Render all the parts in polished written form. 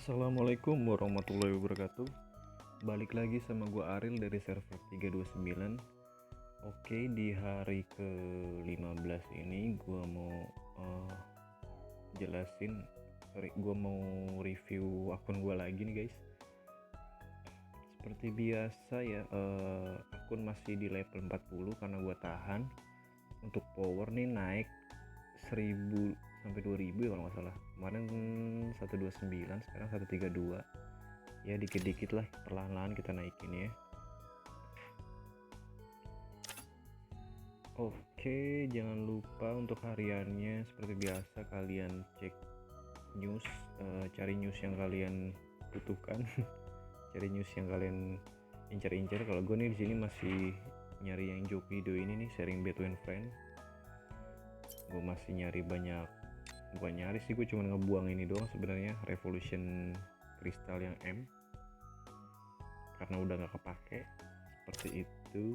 Assalamualaikum warahmatullahi wabarakatuh. Balik lagi sama gua Aril dari server 329. Oke, di hari ke-15 ini gua mau gua mau review akun gua lagi nih guys. Seperti biasa ya, akun masih di level 40 karena gua tahan. Untuk power nih naik 1000 sampai 2000 ya kalau nggak salah. Kemarin 129, sekarang 132. Ya dikit-dikit lah, perlahan-lahan kita naikin ya. Oke, jangan lupa untuk hariannya seperti biasa kalian cek news, cari news yang kalian butuhkan. Cari news yang kalian incar-incar. Kalau gue nih di sini masih nyari yang joke video ini nih, sharing between friend. Gue masih nyari banyak, bukan nyari sih, gue cuma ngebuang ini doang sebenarnya, revolution kristal yang M, karena udah nggak kepake. Seperti itu.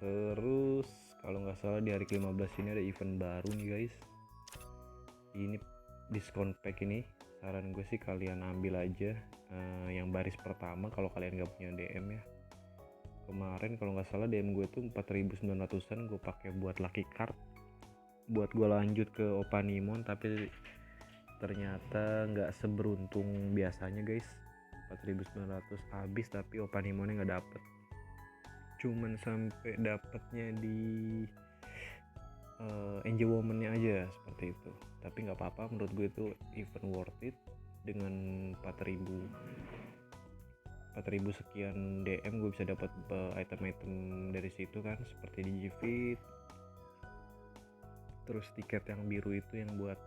Terus kalau nggak salah di hari ke-15 ini ada event baru nih guys. Ini diskon pack ini, saran gue sih kalian ambil aja yang baris pertama kalau kalian nggak punya DM ya. Kemarin kalau nggak salah DM gue tuh 4900-an gue pakai buat lucky card, buat gue lanjut ke Opanimon, tapi ternyata nggak seberuntung biasanya guys. 4900 habis tapi Opanimonnya nggak dapet, cuman sampai dapetnya di Angel Woman-nya aja seperti itu. Tapi nggak apa-apa, menurut gue itu event worth it. Dengan 4000 sekian DM gue bisa dapat item-item dari situ kan, seperti Digifit, terus tiket yang biru itu yang buat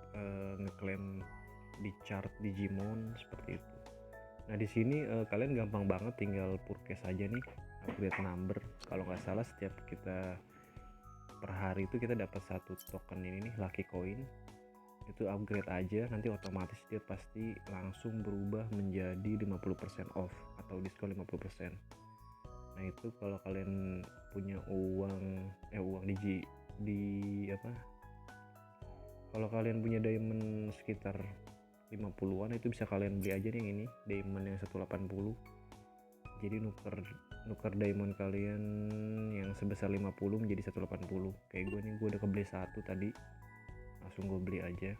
ngeklaim di chart Digimon seperti itu. Nah di sini kalian gampang banget, tinggal purchase aja nih, upgrade number. Kalau nggak salah setiap kita per hari itu kita dapat satu token ini nih, lucky coin. Itu upgrade aja, nanti otomatis dia pasti langsung berubah menjadi 50% off atau diskon 50%. Nah itu kalau kalian punya uang kalau kalian punya diamond sekitar 50-an, itu bisa kalian beli aja nih yang ini, diamond yang 180. Jadi nuker diamond kalian yang sebesar 50 menjadi 180. Kayak gue nih, gue udah kebeli satu tadi, langsung gue beli aja.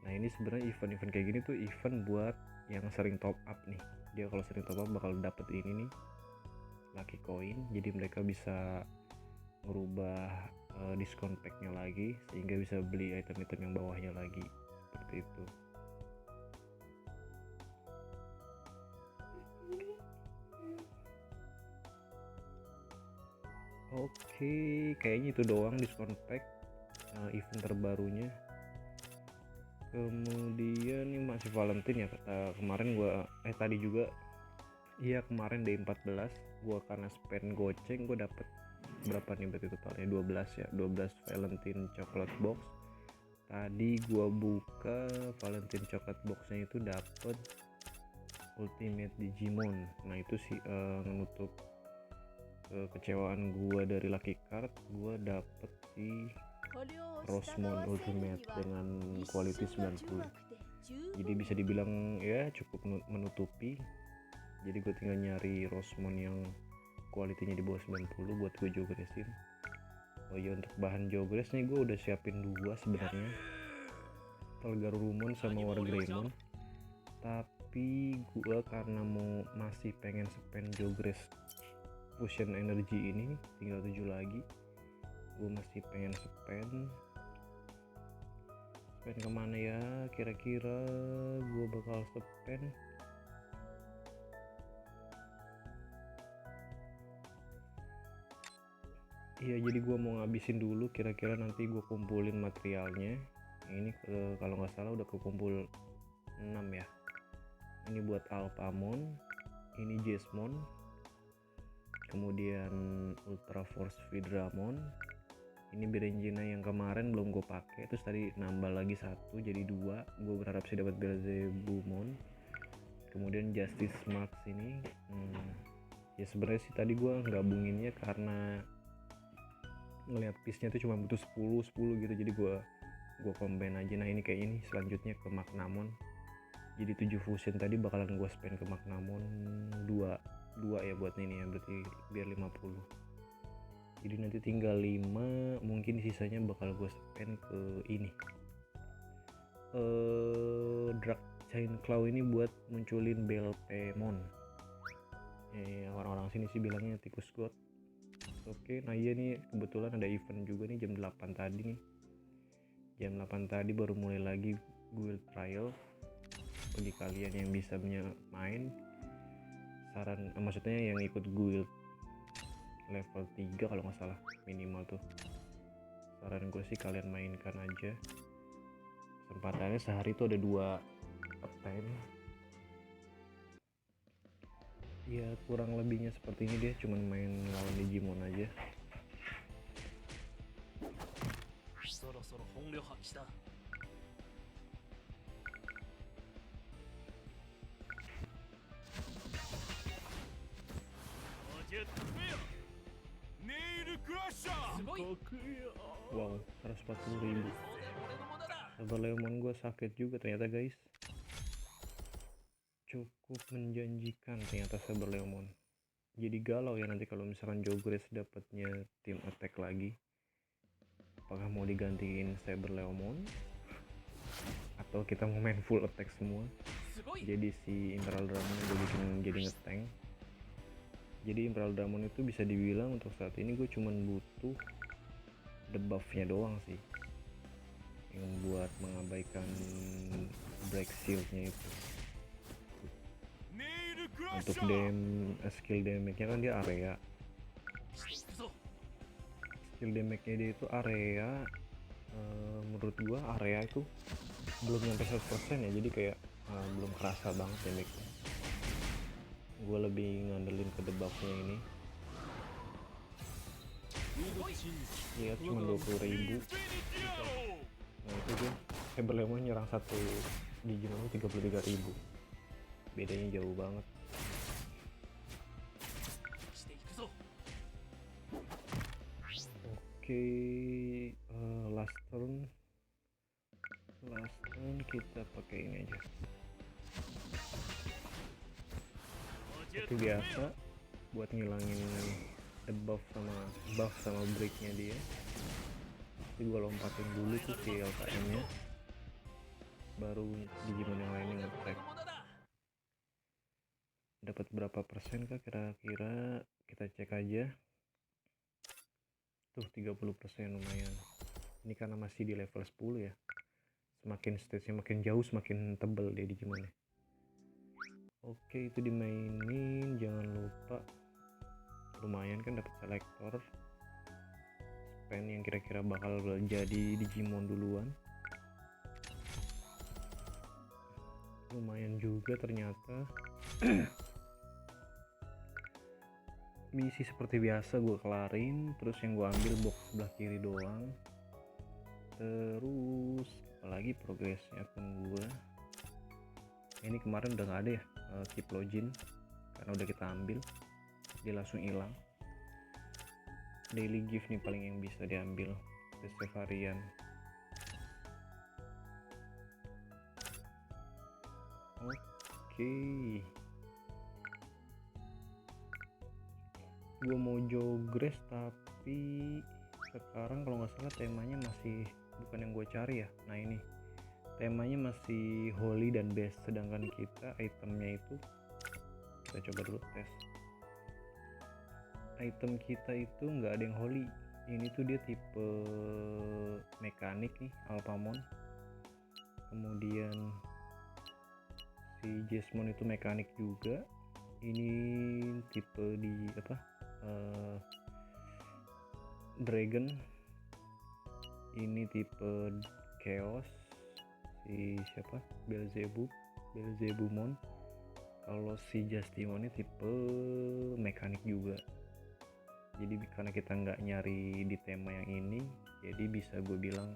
Nah ini sebenarnya event-event kayak gini tuh event buat yang sering top up nih. Dia kalau sering top up bakal dapet ini nih, lucky coin. Jadi mereka bisa merubah diskon packnya lagi, sehingga bisa beli item-item yang bawahnya lagi, seperti itu. Oke, kayaknya itu doang diskon pack event terbarunya. Kemudian ini masih Valentine ya, kemarin gua tadi juga, iya kemarin D14 gua karena spend goceng, gua dapet berapa nih berarti totalnya, 12 ya, 12 Valentine chocolate box. Tadi gua buka Valentine chocolate boxnya itu dapet Ultimate Digimon. Nah itu sih menutup kekecewaan gua dari lucky card. Gua dapet si Rosemon Ultimate dengan quality 90. Jadi bisa dibilang ya cukup menutupi. Jadi gue tinggal nyari Rosemon yang kualitinya di bawah 90 buat gue jogresin. Oh ya, untuk bahan jogres nih gue udah siapin dua sebenarnya, Telgarurumon sama Wargreymon. Tapi gue karena masih pengen spend jogres fusion energy ini, tinggal 7 lagi. Gue masih pengen spend kemana ya, kira-kira gue bakal spend iya, jadi gue mau ngabisin dulu, kira-kira nanti gue kumpulin materialnya. Ini kalau nggak salah udah kekumpul 6 ya. Ini buat Alphamon, ini Jesmon, kemudian Ultra Force Vidramon, ini Berengina yang kemarin belum gue pakai, terus tadi nambah lagi satu jadi 2. Gue berharap sih dapat Belzebumon. Kemudian Justice Max ini ya sebenarnya sih tadi gue gabunginnya karena ngeliat piece-nya tuh cuma butuh 10 gitu, jadi gue gue combine aja. Nah ini kayak ini selanjutnya ke Magnamon. Jadi 7 fusion tadi bakalan gue spend ke Magnamon 2 ya buat ini ya, berarti biar 50. Jadi nanti tinggal 5, mungkin sisanya bakal gue spend ke ini Dark Chain Claw ini buat munculin Belpemon. Orang-orang sini sih bilangnya tikus god. Oke, nah iya nih kebetulan ada event juga nih jam 8 tadi nih. Jam 8 tadi baru mulai lagi guild trial. Bagi kalian yang bisa main, maksudnya yang ikut guild level 3 kalau nggak salah minimal tuh, saran gue sih kalian mainkan aja. Kesempatannya sehari tuh ada 2 attempt ya, kurang lebihnya seperti ini. Dia cuman main lawan Digimon aja. Wow, 140.000. Saberleomon gue sakit juga ternyata guys, cukup menjanjikan ternyata Saberleomon. Jadi galau ya nanti kalau misalkan Jogress dapatnya tim attack lagi, apakah mau digantiin Saberleomon atau kita mau main full attack semua. Jadi si Imperial Dramon gue bikin jadi ngetank. Jadi Imperial Dramon itu bisa dibilang untuk saat ini gue cuman butuh debuffnya doang sih, yang buat mengabaikan break shieldnya itu. Untuk skill damage nya kan dia area, skill damage nya dia itu area. Menurut gua area itu belum nyampe 100% ya, jadi kayak belum kerasa banget damage nya. Gua lebih ngandelin ke debuffnya ini ya, cuma 20.000. Nah itu dia Saberleomon nyerang satu Digimon 33.000, bedanya jauh banget. Oke, last turn kita pakai ini aja seperti biasa buat ngilangin debuff sama breaknya dia. Jadi gue lompatin dulu tuh si LKM nya, baru Digimon yang lainnya nge-track. Dapat berapa persen kah kira-kira, kita cek aja. Tuh 30%, lumayan. Ini karena masih di level 10 ya, semakin stage-nya makin jauh semakin tebel dia Digimonnya. Oke, itu dimainin, jangan lupa. Lumayan kan dapat selektor spend yang kira-kira bakal jadi Digimon duluan. Lumayan juga ternyata. Misi seperti biasa gue kelarin, terus yang gue ambil box sebelah kiri doang. Terus apalagi progresnya akun gue ini kemarin udah nggak ada ya, Kiplogin karena udah kita ambil, dia langsung hilang. Daily gift nih paling yang bisa diambil, best varian. Oke, gue mau Jogress tapi sekarang kalau nggak salah temanya masih bukan yang gue cari ya. Nah ini temanya masih holy dan best, sedangkan kita itemnya itu, kita coba dulu tes. Item kita itu nggak ada yang holy. Ini tuh dia tipe mekanik nih, Alphamon. Kemudian si Jesmon itu mekanik juga. Ini tipe di apa? Dragon. Ini tipe Chaos. Si siapa? Belzebumon. Kalau si Justimon ini tipe mekanik juga. Jadi karena kita nggak nyari di tema yang ini, jadi bisa gue bilang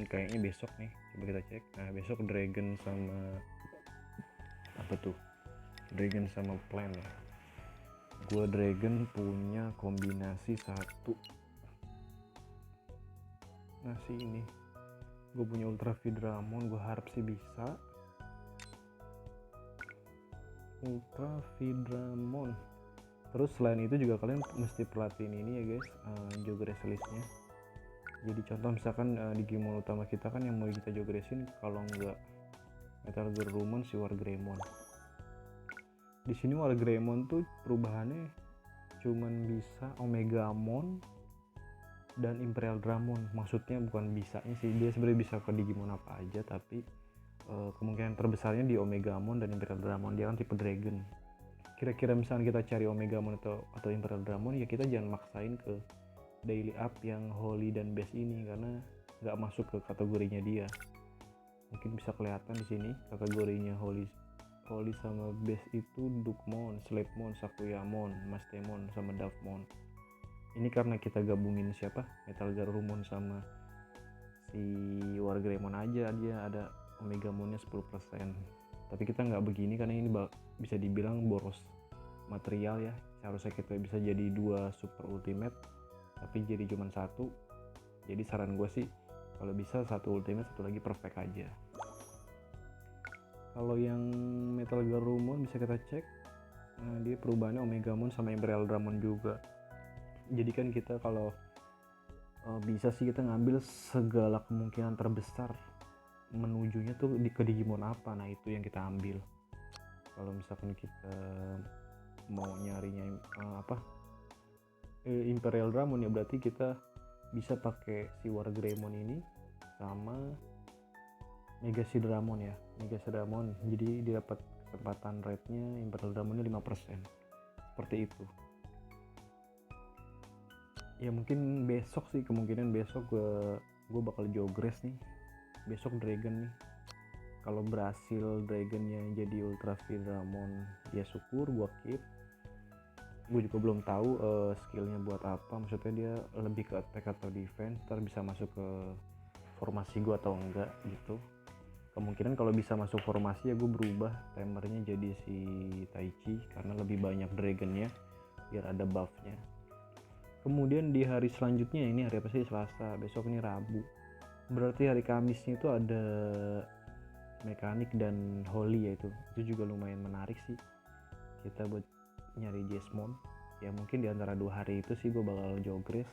kayaknya besok nih, coba kita cek. Nah besok Dragon sama apa tuh, Dragon sama Plan ya. Gue Dragon punya kombinasi 1, ngasih ini. Gue punya Ultra Feedramon, gue harap sih bisa. Ultra Feedramon. Terus selain itu juga kalian mesti perhatiin ini ya guys, Jogress listnya. Jadi contoh misalkan di Digimon utama kita kan yang mau kita jogresin, kalau nggak Metal Garurumon si Wargreymon. Di sini Wargreymon tuh perubahannya cuman bisa Omegamon dan Imperial Dramon. Maksudnya bukan bisanya sih, dia sebenarnya bisa ke Digimon apa aja, tapi kemungkinan terbesarnya di Omegamon dan Imperial Dramon. Dia kan tipe Dragon. Kira-kira misalnya kita cari Omegamon atau Imperial Dramon, ya kita jangan maksain ke daily up yang Holy dan Base ini karena nggak masuk ke kategorinya dia. Mungkin bisa kelihatan di sini kategorinya Holy sama Base itu Dukemon, Slapemon, Sakuyamon, Mastemon sama Davmon. Ini karena kita gabungin siapa? Metal Garurumon sama si Wargreymon aja, dia ada Omegamonnya 10%. Tapi kita nggak begini karena ini bisa dibilang boros material ya. Seharusnya kita bisa jadi 2 super ultimate, tapi jadi cuma 1. Jadi saran gue sih kalau bisa 1 ultimate, 1 lagi perfect aja. Kalau yang Metal Garurumon bisa kita cek, dia perubahannya Omegamon sama Imperial Dramon juga. Jadi kan kita kalau bisa sih kita ngambil segala kemungkinan terbesar menujunya tuh ke Digimon apa. Nah itu yang kita ambil. Kalau misalkan kita mau nyarinya Imperial Dramon, ya berarti kita bisa pakai si Wargreymon ini sama Mega Sidramon ya, Mega Sidramon. Jadi dia dapat kesempatan rate-nya Imperial Dramonnya 5%. Seperti itu. Ya mungkin besok sih, kemungkinan besok gue bakal jogress nih. Besok Dragon nih. Kalau berhasil Dragonnya jadi Ultra Feedramon, ya syukur, gue keep. Gue juga belum tahu skillnya buat apa. Maksudnya dia lebih ke attack atau defense, ntar bisa masuk ke formasi gue atau enggak gitu. Kemungkinan kalau bisa masuk formasi ya gue berubah timernya jadi si Taichi karena lebih banyak dragonnya biar ada buffnya. Kemudian di hari selanjutnya, ini hari apa sih? Selasa, besok ini Rabu, berarti hari Kamisnya itu ada mekanik dan Holy, yaitu itu juga lumayan menarik sih kita buat nyari Jesmon. Ya mungkin di antara 2 hari itu sih gue bakal jogress.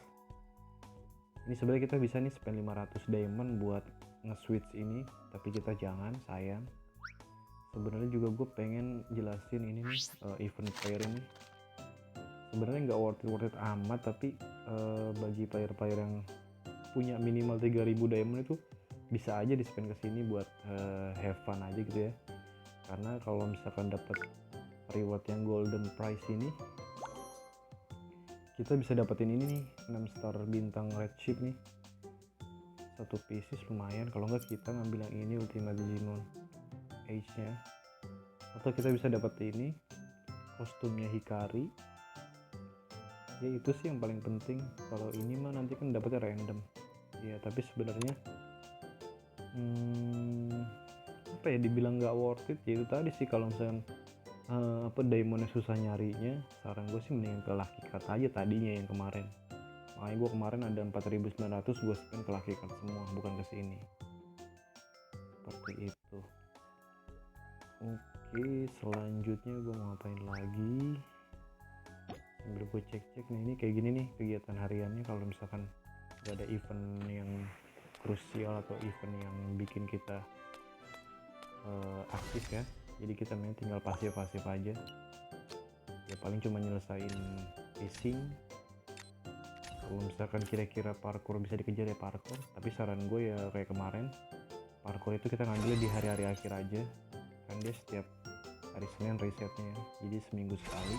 Ini sebenarnya kita bisa nih spend 500 diamond buat nge-switch ini, tapi kita jangan, sayang. Sebenarnya juga gue pengen jelasin ini nih, event player ini sebenarnya nggak worth it amat, tapi bagi player yang punya minimal 3000 diamond itu bisa aja di spend ke sini buat have fun aja gitu ya. Karena kalau misalkan dapat reward yang golden prize ini, kita bisa dapetin ini nih, 6 star bintang red ship nih, 1 pieces lumayan. Kalau nggak kita ngambil yang ini Ultimate Digimon Age nya, atau kita bisa dapet ini kostumnya Hikari. Ya itu sih yang paling penting. Kalau ini mah nanti kan dapetnya random ya, tapi sebenarnya apa ya, dibilang nggak worth it ya itu tadi sih. Kalau misalnya diamondnya susah nyarinya, saran gue sih mendingan ke Lucky Card aja tadinya yang kemarin. Makanya gue kemarin ada 4900 gue spend ke Lucky Card semua, bukan ke sini. Seperti itu. Oke, selanjutnya gue mau ngapain lagi sambil gue cek-cek nih. Ini kayak gini nih kegiatan hariannya kalau misalkan gak ada event yang krusial atau event yang bikin kita aktif ya. Jadi kita main tinggal pasif-pasif aja ya, paling cuma nyelesain pacing. Kalau misalkan kira-kira parkour bisa dikejar ya parkour, tapi saran gue ya kayak kemarin, parkour itu kita ngambil di hari-hari akhir aja kan, dia setiap hari Senin resetnya, jadi seminggu sekali.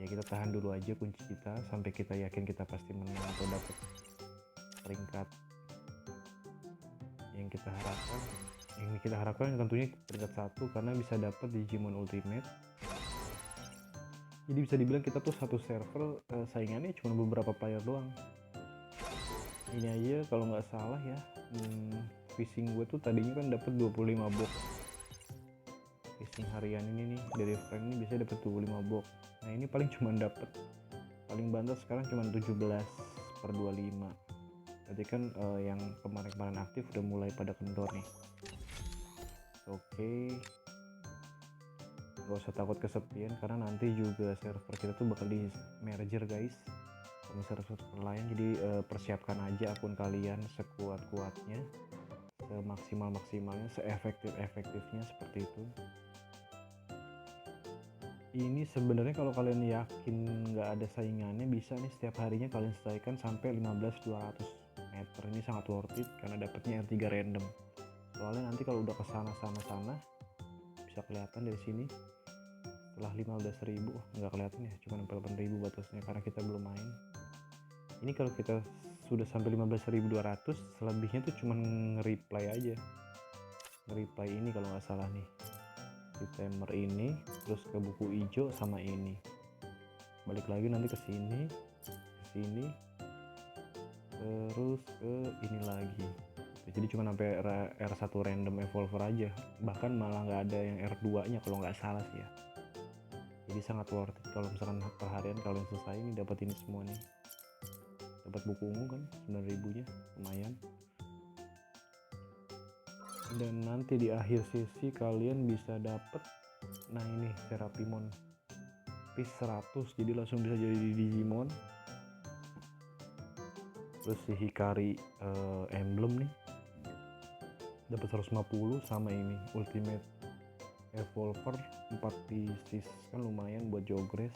Ya kita tahan dulu aja kunci kita sampai kita yakin kita pasti menang atau dapat peringkat yang kita harapkan. Yang kita harapkan tentunya peringkat 1 karena bisa dapat Digimon Ultimate. Jadi bisa dibilang kita tuh satu server saingannya cuma beberapa player doang. Ini aja kalau nggak salah ya, fishing gue tuh tadinya kan dapat 25 box. Fishing harian ini nih dari Frank ini biasanya dapat 25 box. Nah ini paling cuma dapat, paling banter sekarang cuma 17/25. Berarti kan yang kemarin-kemarin aktif udah mulai pada kendor nih. Oke, gak usah takut kesepian karena nanti juga server kita tuh bakal di merger guys sama server lain. Jadi persiapkan aja akun kalian sekuat-kuatnya, semaksimal-maksimalnya, seefektif-efektifnya, seperti itu. Ini sebenarnya kalau kalian yakin nggak ada saingannya, bisa nih setiap harinya kalian selesaikan sampai 15.200 meter. Ini sangat worth it karena dapatnya R3 random. Soalnya nanti kalau udah kesana sana bisa kelihatan dari sini setelah 15.000 nggak kelihatan ya, cuma 8.000 batasnya karena kita belum main. Ini kalau kita sudah sampai 15.200, selebihnya tuh cuma nge-reply aja, nge-reply ini kalau nggak salah nih, di timer ini, terus ke buku hijau sama ini, balik lagi nanti ke sini, terus ke ini lagi. Jadi cuma sampai R1 random evolver aja, bahkan malah nggak ada yang R2 nya kalau nggak salah sih ya. Jadi sangat worth it kalau misalkan perharian kalian selesai ini, dapat ini semua nih, dapat buku ungu kan 9.000 nya lumayan. Dan nanti di akhir sesi kalian bisa dapat, nah ini Serapimon piece 100, jadi langsung bisa jadi Digimon. Terus si Hikari emblem nih dapat 150, sama ini Ultimate Evolver 4 pieces, kan lumayan buat Jogress.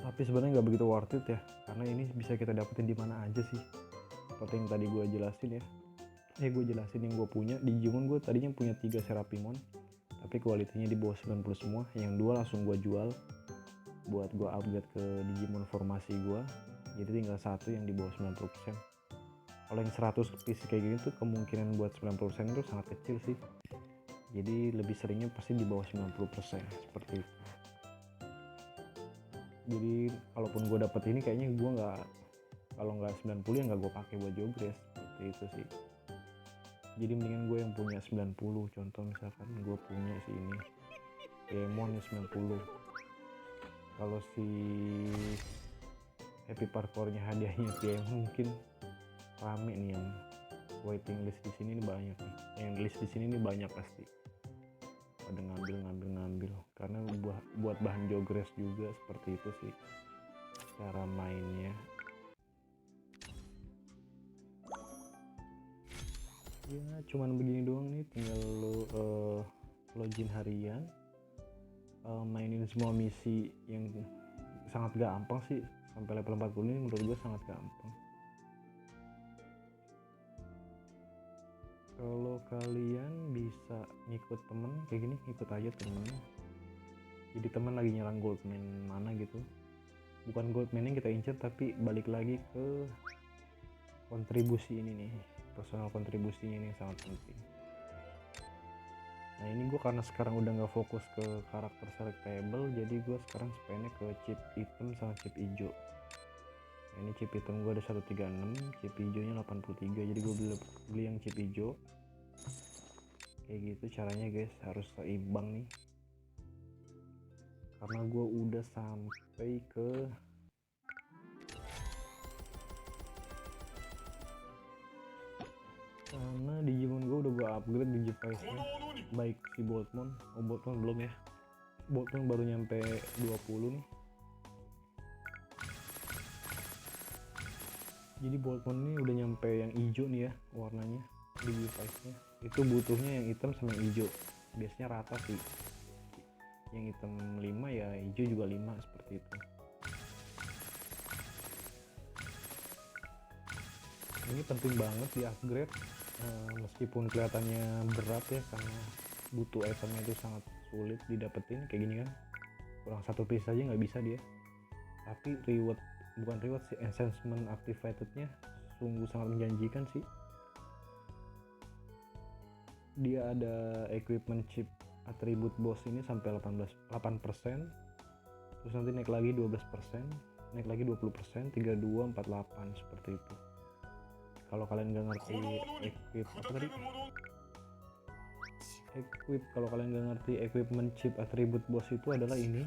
Tapi sebenarnya nggak begitu worth it ya, karena ini bisa kita dapetin di mana aja sih, seperti yang tadi gue jelasin ya. Gue jelasin yang gue punya Digimon. Gue tadinya punya 3 Serapimon, tapi kualitinya di bawah 90 semua. Yang 2 langsung gue jual buat gue upgrade ke Digimon formasi gue, jadi tinggal 1 yang di bawah 90%. Kalau yang 100 piece kayak gini tuh kemungkinan buat 90% itu sangat kecil sih, jadi lebih seringnya pasti di bawah 90% seperti itu. Jadi kalaupun gue dapet ini, kayaknya gue nggak, kalau nggak 90 ya nggak gue pakai buat Jogress, seperti itu sih. Jadi mendingan gue yang punya 90. Contoh misalkan gue punya si ini Demon 90, kalau si Happy Parkour-nya hadiahnya PM mungkin rame nih, yang waiting list di sini nih banyak nih, yang list di sini nih banyak pasti pada ngambil karena buat bahan Jogress juga. Seperti itu sih cara mainnya. Ya cuman begini doang nih, tinggal login harian, mainin semua misi yang sangat gampang sih. Sampai level 40 ini menurut gue sangat gampang. Kalau kalian bisa ngikut temen kayak gini, ikut aja temen. Jadi temen lagi nyerang Goldman mana gitu, bukan Goldman yang kita incer, tapi balik lagi ke kontribusi ini nih, personal kontribusinya ini sangat penting. Nah ini gue karena sekarang udah nggak fokus ke karakter selectable, jadi gue sekarang spendnya ke chip hitam sama chip hijau. Nah, ini chip hitam gue ada 136, chip hijaunya 83, jadi gue beli yang chip hijau. Kayak gitu caranya guys, harus seimbang nih, karena gue udah sampai ke karena Digimon gue udah gue upgrade Digivice-nya, baik si Boltmon. Boltmon belum ya, Boltmon baru nyampe 20 nih. Jadi Boltmon ini udah nyampe yang hijau nih ya warnanya Digivice-nya. Itu butuhnya yang hitam sama yang hijau, biasanya rata sih, yang hitam 5 ya hijau juga 5, seperti itu. Ini penting banget di upgrade, meskipun kelihatannya berat ya, karena butuh itemnya itu sangat sulit didapetin. Kayak gini kan kurang 1 piece aja nggak bisa dia, tapi bukan reward sih, enhancement activatednya sungguh sangat menjanjikan sih. Dia ada equipment chip atribut boss ini sampai 8%, terus nanti naik lagi 12%, naik lagi 20%, 32, 48, seperti itu. Kalau kalian nggak ngerti kalau kalian nggak ngerti equipment chip atribut boss itu adalah ini.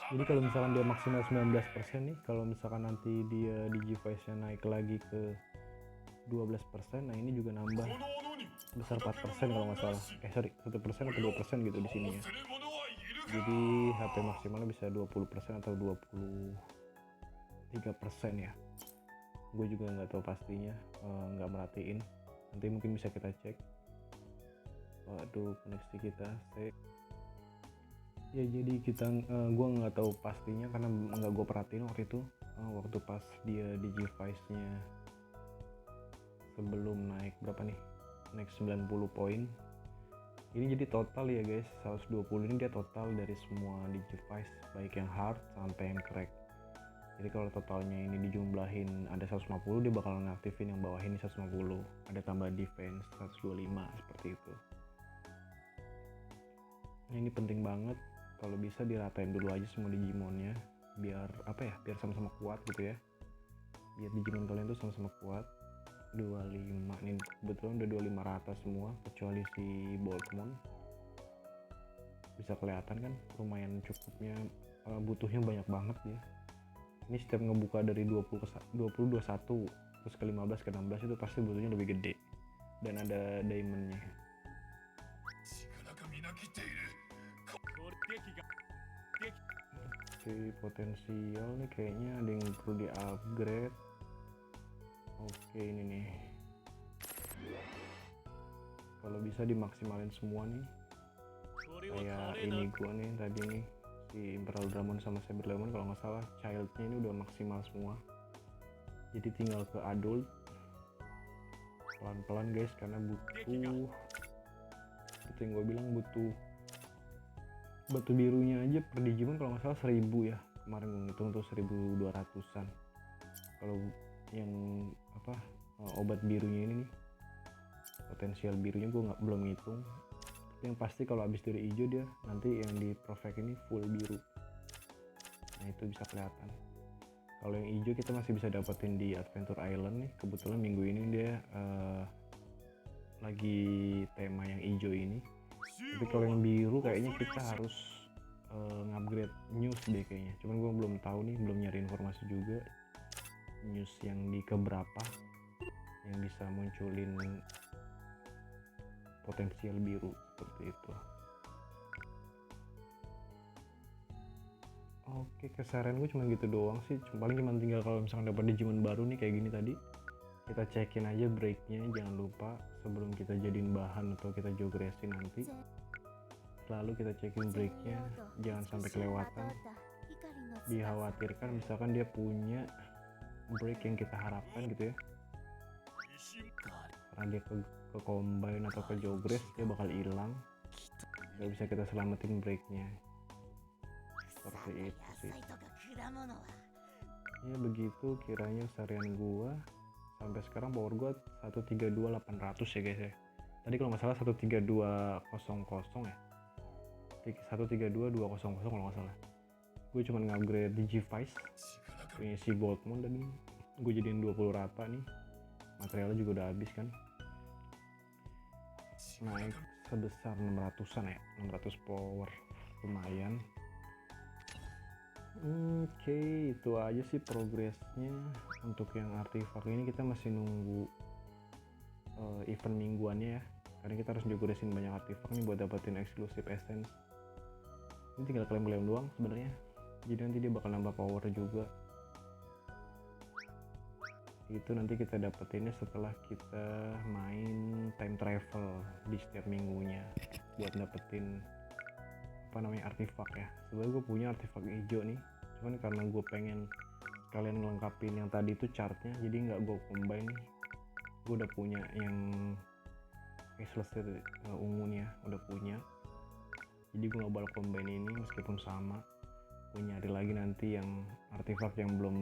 Jadi kalau misalkan dia maksimal 19% nih, kalau misalkan nanti dia Digivice-nya naik lagi ke 12%, nah ini juga nambah besar 4% kalau nggak salah. Sorry, 1% atau 2% gitu di sini ya. Jadi HP maksimalnya bisa 20% atau 23% ya. Gue juga nggak tahu pastinya, nggak merhatiin. Nanti mungkin bisa kita cek. Waduh, koneksi kita ya, jadi kita gue nggak tahu pastinya karena nggak gue perhatiin waktu itu, waktu pas dia Digivice-nya sebelum naik berapa nih, naik 90 poin. Ini jadi total ya guys, 120 ini dia total dari semua Digivice, baik yang hard sampai yang crack. Jadi kalau totalnya ini dijumlahin ada 150, dia bakal ngaktifin yang bawah ini 150, ada tambah defense 125 seperti itu. Nah, ini penting banget, kalau bisa diratain dulu aja semua Digimonnya, biar apa ya, biar sama-sama kuat gitu ya, biar Digimon kalian tuh sama-sama kuat. 25 nih, kebetulan udah 25 rata semua kecuali si Boltmon. Bisa kelihatan kan lumayan cukupnya, butuhnya banyak banget ya. Ini setiap ngebuka dari 20 ke 20 21 terus ke 15 ke 16 itu pasti butuhnya lebih gede dan ada diamondnya. Oke, potensial nih kayaknya ada yang perlu di upgrade. Oke, ini nih kalau bisa dimaksimalin semua nih, kayak ini gua nih tadi nih, si Imperial Dramon sama Saber Lemon kalau nggak salah childnya ini udah maksimal semua, jadi tinggal ke adult pelan-pelan guys, karena butuh itu yang gue bilang, butuh batu birunya aja per Digimon kalau nggak salah 1000 ya, kemarin gue ngitung tuh 1200-an. Kalau yang apa, obat birunya ini nih, potensial birunya gue belum ngitung, tapi yang pasti kalau habis dari hijau dia nanti yang di perfect ini full biru. Nah itu bisa kelihatan. Kalau yang hijau kita masih bisa dapetin di Adventure Island nih, kebetulan minggu ini dia lagi tema yang hijau ini. Tapi kalau yang biru kayaknya kita harus ngupgrade news deh kayaknya, cuman gue belum tahu nih, belum nyari informasi juga news yang di keberapa yang bisa munculin potensial biru seperti itu. Oke, kesaran gue cuma gitu doang sih, paling cuma tinggal kalau misalkan dapat Digimon baru nih kayak gini tadi, kita cekin aja breaknya, jangan lupa sebelum kita jadiin bahan atau kita jogresin nanti, lalu kita cekin breaknya, jangan sampai kelewatan. Dikhawatirkan misalkan dia punya break yang kita harapkan gitu ya, karena dia ke combine atau ke jogres dia bakal hilang, gak bisa kita selamatin breaknya. Seperti itu sih ya, begitu kiranya seharian gua. Sampai sekarang power gua 132.800 ya guys ya. Tadi kalau nggak salah 132.000 ya, 132.200 kalau nggak salah. Gue cuma ngupgrade Digivice punya si Boltmon dan gue jadiin 20 rata nih, materialnya juga udah habis kan, naik sebesar 600-an ya, 600 power, lumayan. Oke, itu aja sih progresnya. Untuk yang artefak ini kita masih nunggu event mingguannya ya, karena kita harus jogresin banyak artefak nih buat dapetin eksklusif essence. Ini tinggal klaim-klaim doang sebenarnya, jadi nanti dia bakal nambah power juga. Itu nanti kita dapetinnya setelah kita main time travel di setiap minggunya buat dapetin apa namanya, artefak ya. Sebenarnya gue punya artefak hijau nih, cuman karena gue pengen kalian ngelengkapin yang tadi itu chartnya, jadi nggak gue combine nih. Gue udah punya yang selesai ungunya, udah punya, jadi gue nggak bakal combine ini meskipun sama. Gue nyari lagi nanti yang artefak yang belum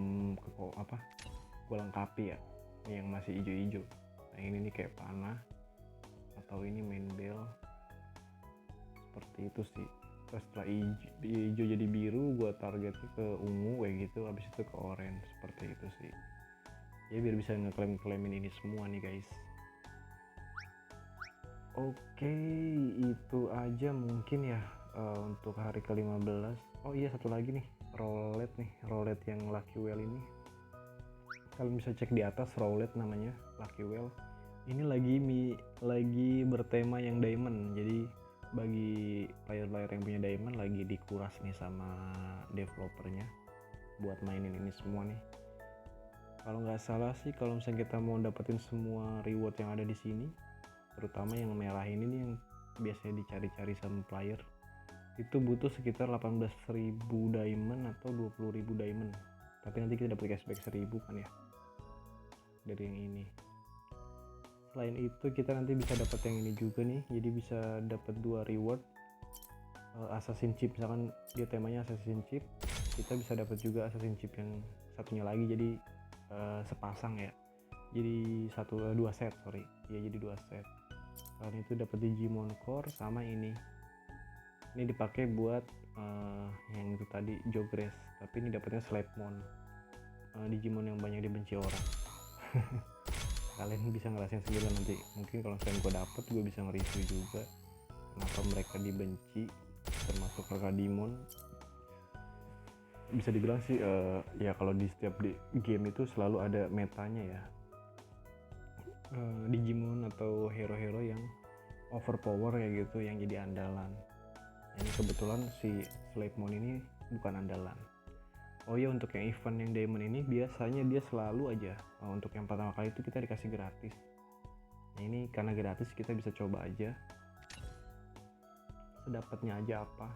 gue lengkapi ya, yang masih hijau-hijau. Nah ini nih kayak panah, atau ini main bell, seperti itu sih. Setelah hijau jadi biru, gue targetnya ke ungu kayak gitu, habis itu ke orange, seperti itu sih ya, biar bisa ngeklaim-klaimin ini semua nih guys. Oke, itu aja mungkin ya untuk hari ke-15. Oh iya, satu lagi nih, roulette nih, roulette yang Lucky Whale ini. Kalian bisa cek di atas, roulette namanya, Lucky Whale. Ini lagi bertema yang diamond. Jadi bagi player-player yang punya diamond lagi dikuras nih sama developernya buat mainin ini semua nih. Kalau nggak salah sih, kalau misalnya kita mau dapetin semua reward yang ada di sini, terutama yang merah ini nih yang biasanya dicari-cari sama player, itu butuh sekitar 18.000 diamond atau 20.000 diamond. Tapi nanti kita dapat cashback 1.000 kan ya dari yang ini. Selain itu kita nanti bisa dapat yang ini juga nih, jadi bisa dapat 2 reward assassin chip. Misalkan dia temanya assassin chip, kita bisa dapat juga assassin chip yang satunya lagi, jadi sepasang ya, jadi 2 set ya, jadi 2 set. Selain itu dapat Digimon Core sama ini dipakai buat yang itu tadi Jogress, tapi ini dapatnya Slapmon, Digimon yang banyak dibenci orang. Kalian bisa ngerasain sendiri nanti, mungkin kalau misalnya gue dapet gue bisa nge-review juga kenapa mereka dibenci, termasuk Kakadimon. Bisa dibilang sih ya kalau di setiap game itu selalu ada metanya ya, Digimon atau hero-hero yang overpower kayak gitu yang jadi andalan. Ini kebetulan si Slapmon ini bukan andalan. Oh ya, untuk yang event yang diamond ini biasanya dia selalu aja untuk yang pertama kali itu kita dikasih gratis. Nah ini karena gratis kita bisa coba aja sedapatnya aja apa,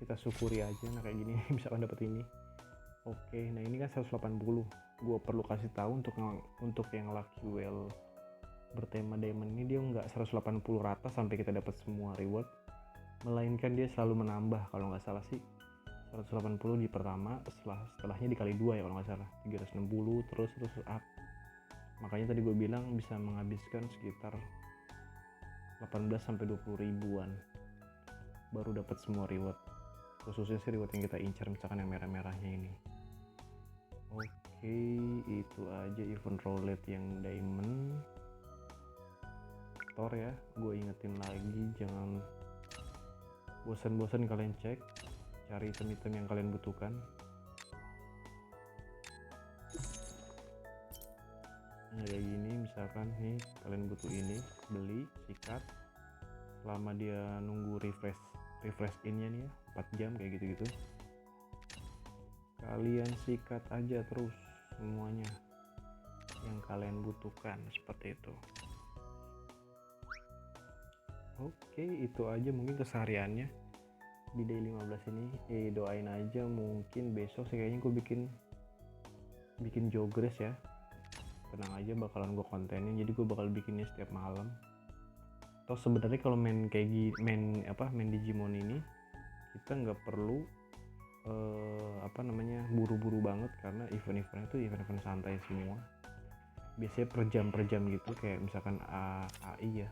kita syukuri aja. Nah kayak gini misalkan dapat ini. Oke, nah ini kan 180. Gue perlu kasih tahu untuk yang Lucky Whale bertema diamond ini dia nggak 180 rata sampai kita dapat semua reward, melainkan dia selalu menambah. Kalau nggak salah sih 180 di pertama, setelahnya dikali 2 ya kalau nggak salah, 360 terus up. Makanya tadi gue bilang bisa menghabiskan sekitar 18 sampai 20 ribuan baru dapat semua reward, khususnya sih reward yang kita incar, misalkan yang merah-merahnya ini. Oke, itu aja event roulette yang diamond. Tor ya, gue ingetin lagi, jangan bosan-bosan kalian cek, cari item-item yang kalian butuhkan. Nah kayak gini, misalkan nih kalian butuh ini, beli, sikat, selama dia nunggu refresh in-nya nih ya 4 jam kayak gitu-gitu, kalian sikat aja terus semuanya yang kalian butuhkan seperti itu. Oke, itu aja mungkin kesehariannya di day 15 ini. Doain aja, mungkin besok sih kayaknya gue bikin Jogress ya. Tenang aja, bakalan gue kontenin, jadi gue bakal bikinnya setiap malam. Toh sebenarnya kalau main main Digimon ini kita nggak perlu buru-buru banget, karena event-eventnya tuh event-event santai semua. Biasanya per jam gitu, kayak misalkan AI ya,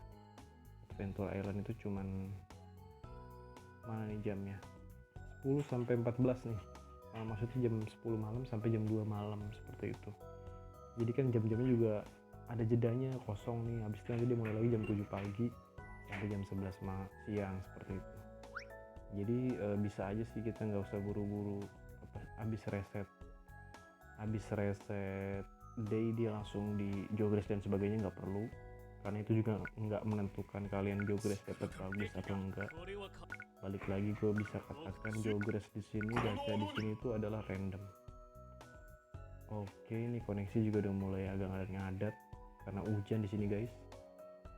Adventure Island itu cuman mana nih jamnya 10 sampai 14 nih, maksudnya jam 10 malam sampai jam 2 malam seperti itu. Jadi kan jam-jamnya juga ada jedanya kosong nih, habis itu nanti dia mulai lagi jam 7 pagi sampai jam 11 siang seperti itu. Jadi bisa aja sih, kita nggak usah buru-buru habis reset day dia langsung di Jogress dan sebagainya, nggak perlu, karena itu juga nggak menentukan kalian Jogress dapat bagus atau enggak. Balik lagi, gue bisa katakan Jogress di sini, gacha di sini itu adalah random. Oke, ini koneksi juga udah mulai agak ngadat karena hujan di sini guys.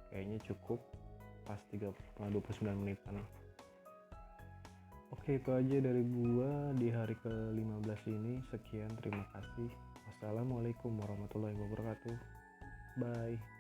Kayaknya cukup pas 29 menitan. Oke, itu aja dari gua di hari ke-15 ini. Sekian, terima kasih. Wassalamualaikum warahmatullahi wabarakatuh. Bye.